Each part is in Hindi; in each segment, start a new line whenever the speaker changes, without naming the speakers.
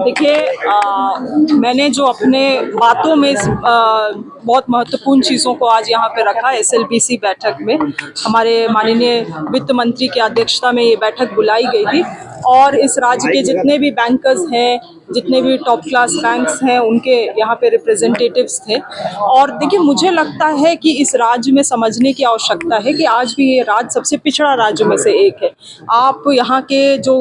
देखिए, मैंने जो अपने बातों में बहुत महत्वपूर्ण चीज़ों को आज यहाँ पे रखा एसएलबीसी बैठक में। हमारे माननीय वित्त मंत्री की अध्यक्षता में ये बैठक बुलाई गई थी और इस राज्य के जितने भी बैंकर्स हैं, जितने भी टॉप क्लास बैंक्स हैं, उनके यहाँ पे रिप्रेजेंटेटिव्स थे। और देखिए, मुझे लगता है कि इस राज्य में समझने की आवश्यकता है कि आज भी ये राज्य सबसे पिछड़ा राज्य में से एक है। आप यहाँ के जो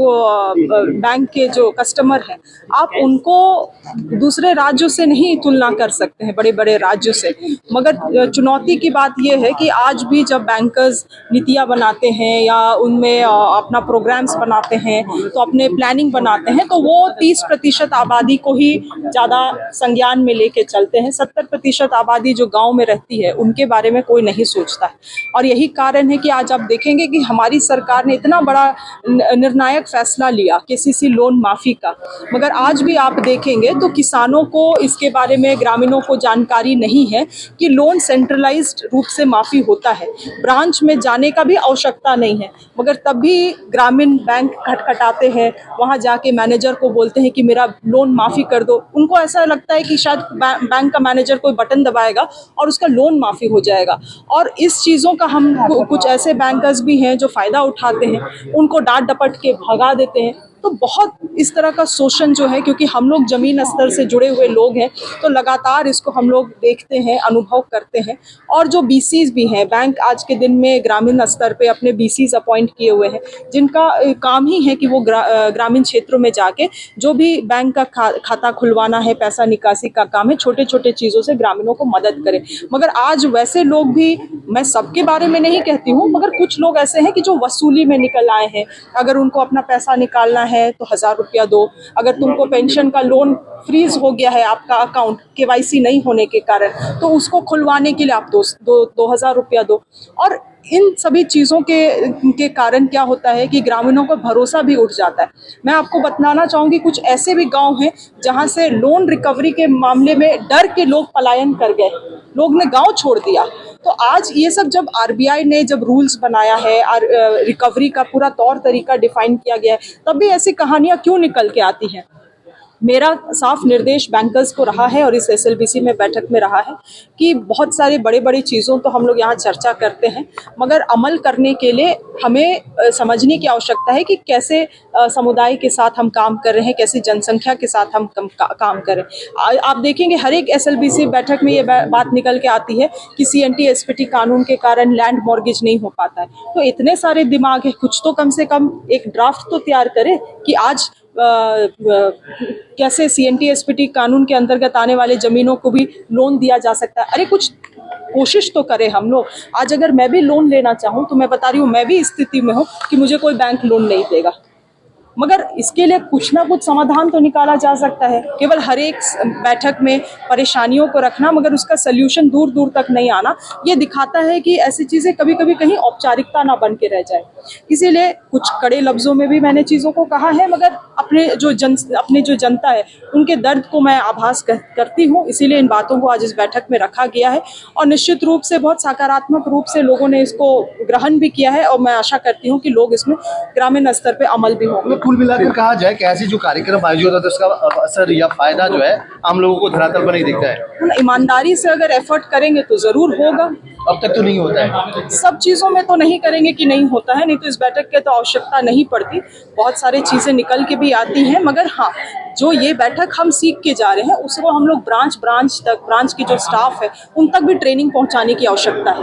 बैंक के जो कस्टमर हैं, आप उनको दूसरे राज्यों से नहीं तुलना कर सकते हैं, बड़े बड़े राज्यों से। मगर चुनौती की बात यह है कि आज भी जब बैंकर्स नीतियाँ बनाते हैं या उनमें अपना प्रोग्राम्स बनाते हैं, तो अपने प्लानिंग बनाते हैं, तो वो 30% आबादी को ही ज़्यादा संज्ञान में लेके चलते हैं। 70% आबादी जो गांव में रहती है, उनके बारे में कोई नहीं सोचता है। और यही कारण है कि आज आप देखेंगे कि हमारी सरकार ने इतना बड़ा निर्णायक फैसला लिया केसीसी लोन माफ़ी का, मगर आज भी आप देखेंगे तो किसानों को इसके बारे में, ग्रामीणों को जानकारी नहीं है कि लोन सेंट्रलाइज्ड रूप से माफ़ी होता है। ब्रांच में जाने का भी आवश्यकता नहीं है, मगर तब भी ग्रामीण बैंक खटखटाते हैं, वहाँ जाके मैनेजर को बोलते हैं कि मेरा लोन माफ़ी कर दो। उनको ऐसा लगता है कि शायद बैंक का मैनेजर कोई बटन दबाएगा और उसका लोन माफ़ी हो जाएगा। और इस चीज़ों का हम कुछ ऐसे बैंकर्स भी हैं जो फ़ायदा उठाते हैं, उनको डांट डपट के भगा देते हैं। तो बहुत इस तरह का शोषण जो है, क्योंकि हम लोग ज़मीन स्तर से जुड़े हुए लोग हैं, तो लगातार इसको हम लोग देखते हैं, अनुभव करते हैं। और जो बीसीज भी हैं, बैंक आज के दिन में ग्रामीण स्तर पे अपने बीसीज अपॉइंट किए हुए हैं, जिनका काम ही है कि वो ग्रामीण क्षेत्रों में जाके जो भी बैंक का खाता खुलवाना है, पैसा निकासी का काम है, छोटे छोटे चीज़ों से ग्रामीणों को मदद करें। मगर आज वैसे लोग भी, मैं सबके बारे में नहीं कहती हूँ, मगर कुछ लोग ऐसे हैं कि जो वसूली में निकल आए हैं। अगर उनको अपना पैसा निकालना है तो 1000 रुपया दो। अगर तुमको पेंशन का लोन फ्रीज हो गया है, आपका अकाउंट केवाईसी नहीं होने के कारण, तो उसको खुलवाने के लिए आप 2000 रुपया दो। और इन सभी चीज़ों के कारण क्या होता है कि ग्रामीणों का भरोसा भी उठ जाता है। मैं आपको बताना चाहूँगी, कुछ ऐसे भी गांव हैं जहां से लोन रिकवरी के मामले में डर के लोग पलायन कर गए, लोग ने गांव छोड़ दिया। तो आज ये सब जब आरबीआई ने जब रूल्स बनाया है, रिकवरी का पूरा तौर तरीका डिफाइन किया गया है, तब भी ऐसी कहानियां क्यों निकल के आती हैं। मेरा साफ निर्देश बैंकर्स को रहा है और इस एसएलबीसी में बैठक में रहा है कि बहुत सारे बड़े बड़े चीज़ों तो हम लोग यहाँ चर्चा करते हैं, मगर अमल करने के लिए हमें समझने की आवश्यकता है कि कैसे समुदाय के साथ हम काम कर रहे हैं, कैसे जनसंख्या के साथ हम काम करें। आप देखेंगे हर एक एसएलबीसी बैठक में ये बात निकल के आती है कि सीएनटी एसपीटी कानून के कारण लैंड मॉर्गेज नहीं हो पाता है। तो इतने सारे दिमाग है, कुछ तो कम से कम एक ड्राफ्ट तो तैयार करें कि आज कैसे सीएनटी एसपीटी कानून के अंतर्गत आने वाले जमीनों को भी लोन दिया जा सकता है। अरे कुछ कोशिश तो करें हम लोग। आज अगर मैं भी लोन लेना चाहूँ तो मैं बता रही हूँ, मैं भी स्थिति में हूँ कि मुझे कोई बैंक लोन नहीं देगा, मगर इसके लिए कुछ ना कुछ समाधान तो निकाला जा सकता है। केवल हर एक बैठक में परेशानियों को रखना, मगर उसका सल्यूशन दूर दूर तक नहीं आना, ये दिखाता है कि ऐसी चीज़ें कभी कभी कहीं औपचारिकता ना बन के रह जाए। इसीलिए कुछ कड़े लफ्ज़ों में भी मैंने चीज़ों को कहा है, मगर अपनी जो जनता है, उनके दर्द को मैं आभास करती हूँ। इसीलिए इन बातों को आज इस बैठक में रखा गया है और निश्चित रूप से बहुत सकारात्मक रूप से लोगों ने इसको ग्रहण भी किया है और मैं आशा करती हूँ कि लोग इसमें ग्रामीण स्तर पर अमल भी होंगे।
कुल मिलाकर कहा जाए कि ऐसी जो कार्यक्रम आयोजित होता है उसका असर या फायदा जो है आम लोगों को धरातल पर नहीं दिखता है।
ईमानदारी से अगर एफर्ट करेंगे तो जरूर होगा।
अब तक तो नहीं होता है,
सब चीज़ों में तो नहीं करेंगे कि नहीं होता है, नहीं तो इस बैठक की तो आवश्यकता नहीं पड़ती। बहुत सारी चीज़ें निकल के भी आती हैं, मगर हाँ, जो ये बैठक हम सीख के जा रहे हैं उसको हम लोग ब्रांच तक, ब्रांच की जो स्टाफ है उन तक भी ट्रेनिंग पहुंचाने की आवश्यकता है।